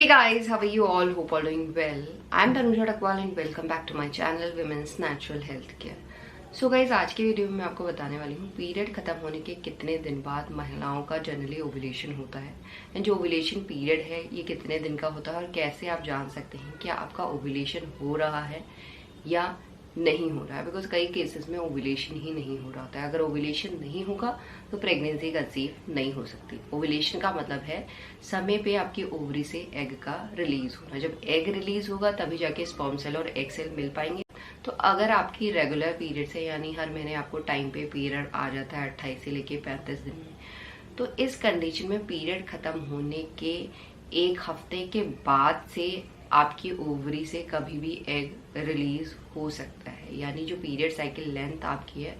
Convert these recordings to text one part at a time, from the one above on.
Hey guys, how are you all? Hope all doing well. I'm Tanuja Dakwal and welcome back to my channel Women's Natural Health Care. So guys, आज के video में मैं आपको बताने वाली हूँ period खत्म होने के कितने दिन बाद महिलाओं का जनरली ओव्यूलेशन होता है एंड जो ओव्यूलेशन पीरियड है ये कितने दिन का होता है और कैसे आप जान सकते हैं कि आपका ओव्यूलेशन हो रहा है या नहीं हो रहा है। बिकॉज कई केसेस में ओव्यूलेशन ही नहीं हो रहा होता है। अगर ओव्यूलेशन नहीं होगा तो प्रेगनेंसी कंसीव नहीं हो सकती। ओव्यूलेशन का मतलब है समय पे आपकी ओवरी से एग का रिलीज होना। जब एग रिलीज होगा तभी जाके स्पर्म सेल और एग सेल मिल पाएंगे। तो अगर आपकी रेगुलर पीरियड से यानी हर महीने आपको टाइम पे पीरियड आ जाता है 28 से लेके 35 दिन में, तो इस कंडीशन में पीरियड खत्म होने के एक हफ्ते के बाद से आपकी ओवरी से कभी भी एग रिलीज हो सकता है। यानी जो पीरियड साइकिल लेंथ आपकी है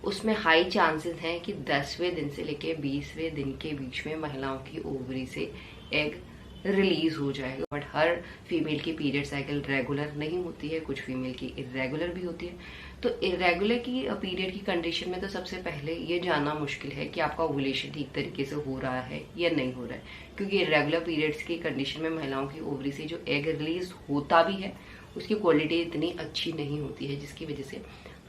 उसमें हाई चांसेस हैं कि 10वें दिन से लेके 20वें दिन के बीच में महिलाओं की ओवरी से एग रिलीज हो जाएगा। बट हर फीमेल की पीरियड साइकिल रेगुलर नहीं होती है, कुछ फीमेल की इरेगुलर भी होती है। तो इरेगुलर की पीरियड की कंडीशन में तो सबसे पहले ये जानना मुश्किल है कि आपका ओव्यूलेशन ठीक तरीके से हो रहा है या नहीं हो रहा है, क्योंकि इरेगुलर पीरियड्स की कंडीशन में महिलाओं की ओवरी से जो एग रिलीज होता भी है उसकी क्वालिटी इतनी अच्छी नहीं होती है, जिसकी वजह से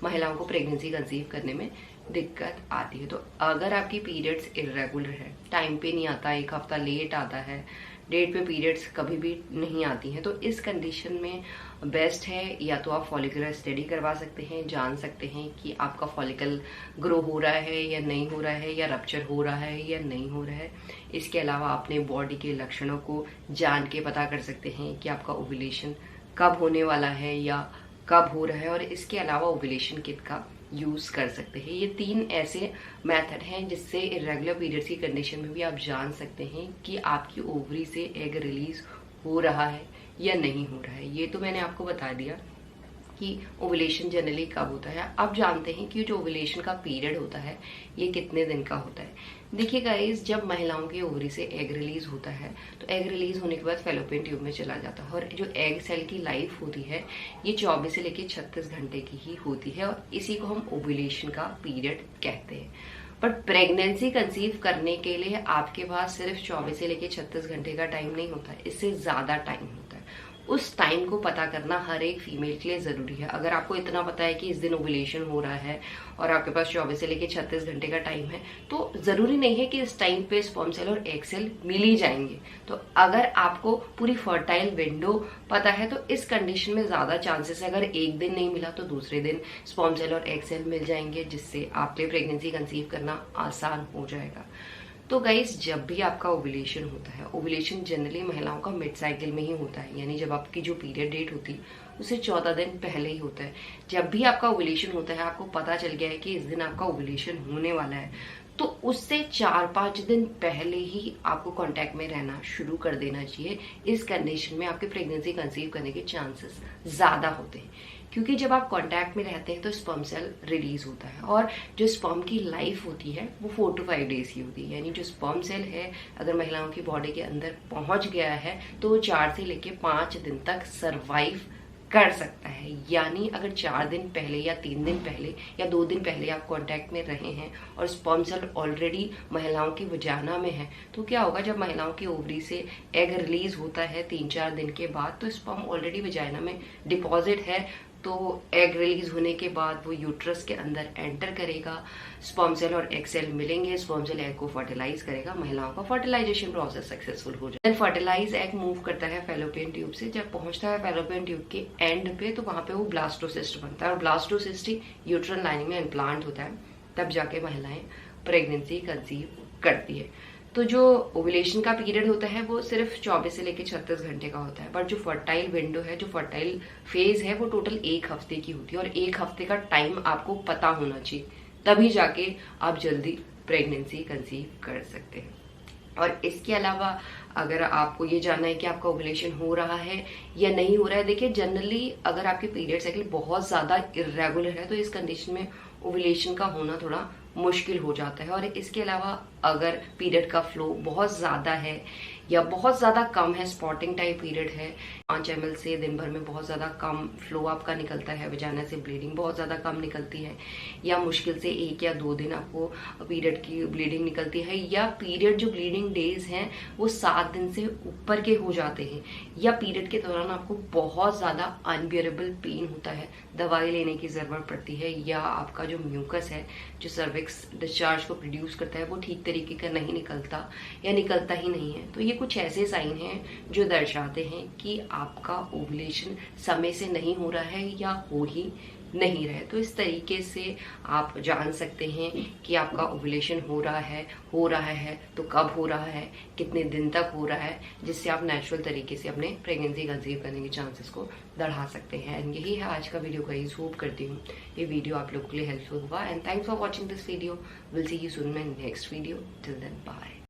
महिलाओं को प्रेगनेंसी कंसीव करने में दिक्कत आती है। तो अगर आपकी पीरियड्स इरेगुलर है, टाइम पे नहीं आता, एक हफ्ता लेट आता है, डेट पे पीरियड्स कभी भी नहीं आती हैं, तो इस कंडीशन में बेस्ट है या तो आप फॉलिकुलर स्टडी करवा सकते हैं, जान सकते हैं कि आपका फॉलिकल ग्रो हो रहा है या नहीं हो रहा है, या रप्चर हो रहा है या नहीं हो रहा है। इसके अलावा अपने बॉडी के लक्षणों को जान के पता कर सकते हैं कि आपका ओव्यूलेशन कब होने वाला है या कब हो रहा है। और इसके अलावा ओव्यूलेशन किट का यूज कर सकते हैं। ये 3 ऐसे मेथड हैं जिससे इरेगुलर पीरियड्स की कंडीशन में भी आप जान सकते हैं कि आपकी ओवरी से एग रिलीज हो रहा है या नहीं हो रहा है। ये तो मैंने आपको बता दिया कि ओव्यूलेशन जनरली कब होता है। अब जानते हैं कि जो ओव्यूलेशन का पीरियड होता है ये कितने दिन का होता है। देखिए गाइस, जब महिलाओं की ओवरी से एग रिलीज होता है तो एग रिलीज होने के बाद फैलोपियन ट्यूब में चला जाता है और जो एग सेल की लाइफ होती है ये 24 से लेकर 36 घंटे की ही होती है और इसी को हम ओव्यूलेशन का पीरियड कहते हैं। बट प्रेगनेंसी कंसीव करने के लिए आपके पास सिर्फ 24 से लेकर 36 घंटे का टाइम नहीं होता है, इससे ज्यादा टाइम होता है। उस टाइम को पता करना हर एक फीमेल के लिए जरूरी है। अगर आपको इतना पता है कि इस दिन ओव्यूलेशन हो रहा है और आपके पास 24 से लेकर 36 घंटे का टाइम है, तो जरूरी नहीं है कि इस टाइम पे स्पर्म सेल और एग सेल मिल ही जाएंगे। तो अगर आपको पूरी फर्टाइल विंडो पता है तो इस कंडीशन में ज्यादा चांसेस है, अगर एक दिन नहीं मिला तो दूसरे दिन स्पर्म सेल और एग सेल मिल जाएंगे, जिससे आपके प्रेगनेंसी कंसीव करना आसान हो जाएगा। तो गाइस, जब भी आपका ओव्यूलेशन होता है, ओव्यूलेशन जनरली महिलाओं का मिड साइकिल में ही होता है, यानी जब आपकी जो पीरियड डेट होती है उससे 14 दिन पहले ही होता है। जब भी आपका ओव्यूलेशन होता है, आपको पता चल गया है कि इस दिन आपका ओव्यूलेशन होने वाला है, तो उससे 4-5 दिन पहले ही आपको कांटेक्ट में रहना शुरू कर देना चाहिए। इस कंडीशन में आपके प्रेगनेंसी कंसीव करने के चांसेस ज्यादा होते हैं, क्योंकि जब आप कांटेक्ट में रहते हैं तो स्पर्म सेल रिलीज होता है और जो स्पर्म की लाइफ होती है वो 4 to 5 डेज की होती है। यानी जो स्पर्म सेल है अगर महिलाओं की बॉडी के अंदर पहुंच गया है तो वो 4 से लेके 5 दिन तक सरवाइव कर सकता है। यानी अगर 4 दिन पहले या 3 दिन पहले या 2 दिन पहले आप कांटेक्ट में रहे हैं और स्पर्म सेल ऑलरेडी महिलाओं की वजाना में है, तो क्या होगा, जब महिलाओं की ओवरी से एग रिलीज होता है 3-4 दिन के बाद, तो स्पर्म ऑलरेडी वजाना में डिपॉजिट है, तो एग रिलीज होने के बाद वो यूट्रस के अंदर एंटर करेगा, स्पर्म सेल और एग सेल मिलेंगे, स्पर्म सेल एग को फर्टिलाइज करेगा, महिलाओं का फर्टिलाइजेशन प्रोसेस सक्सेसफुल हो जाए। फर्टिलाइज एग मूव करता है फैलोपियन ट्यूब से, जब पहुंचता है फैलोपियन ट्यूब के एंड पे तो वहां पे वो ब्लास्टोसिस्ट बनता है और ब्लास्टोसिस्ट ही यूट्रल लाइनिंग में इम्प्लांट होता है, तब जाके महिलाएं प्रेगनेंसी कंसीव करती है। तो जो ओव्यूलेशन का पीरियड होता है वो सिर्फ 24 से लेकर 36 घंटे का होता है, बट जो फर्टाइल विंडो है, जो फर्टाइल फेज है, वो टोटल 1 हफ्ते की होती है और 1 हफ्ते का टाइम आपको पता होना चाहिए, तभी जाके आप जल्दी प्रेगनेंसी कंसीव कर सकते हैं। और इसके अलावा अगर आपको ये जानना है कि आपका ओव्यूलेशन हो रहा है या नहीं हो रहा है, देखिए जनरली अगर आपकी पीरियड साइकिल बहुत ज्यादा इरेगुलर है तो इस कंडीशन में ओव्यूलेशन का होना थोड़ा मुश्किल हो जाता है। और इसके अलावा अगर पीरियड का फ्लो बहुत ज्यादा है या बहुत ज्यादा कम है, स्पॉटिंग टाइप पीरियड है, 5 ml से दिन भर में बहुत ज्यादा कम फ्लो आपका निकलता है, वजाना से ब्लीडिंग बहुत ज्यादा कम निकलती है, या मुश्किल से 1 या 2 दिन आपको पीरियड की ब्लीडिंग निकलती है, या पीरियड जो ब्लीडिंग डेज हैं वो 7 दिन से ऊपर के हो जाते हैं, या पीरियड के दौरान आपको बहुत ज्यादा अनबियरेबल पेन होता है, दवाई लेने की जरूरत पड़ती है, या आपका जो म्यूकस है जो सर्विक्स डिस्चार्ज को प्रोड्यूस करता है वो ठीक तरीके का नहीं निकलता या निकलता ही नहीं है। तो ये कुछ ऐसे साइन हैं जो दर्शाते हैं कि आपका ओवुलेशन समय से नहीं हो रहा है या हो ही नहीं रहे। तो इस तरीके से आप जान सकते हैं कि आपका ओवुलेशन हो रहा है तो कब हो रहा है, कितने दिन तक हो रहा है, जिससे आप नेचुरल तरीके से अपने प्रेगनेंसी कंसीव करने के चांसेस को बढ़ा सकते हैं। एंड यही है आज का वीडियो गाइस, होप करती हूँ ये वीडियो आप लोगों के लिए हेल्पफुल हुआ। And thanks for watching this video, will see you soon in next video, till then bye.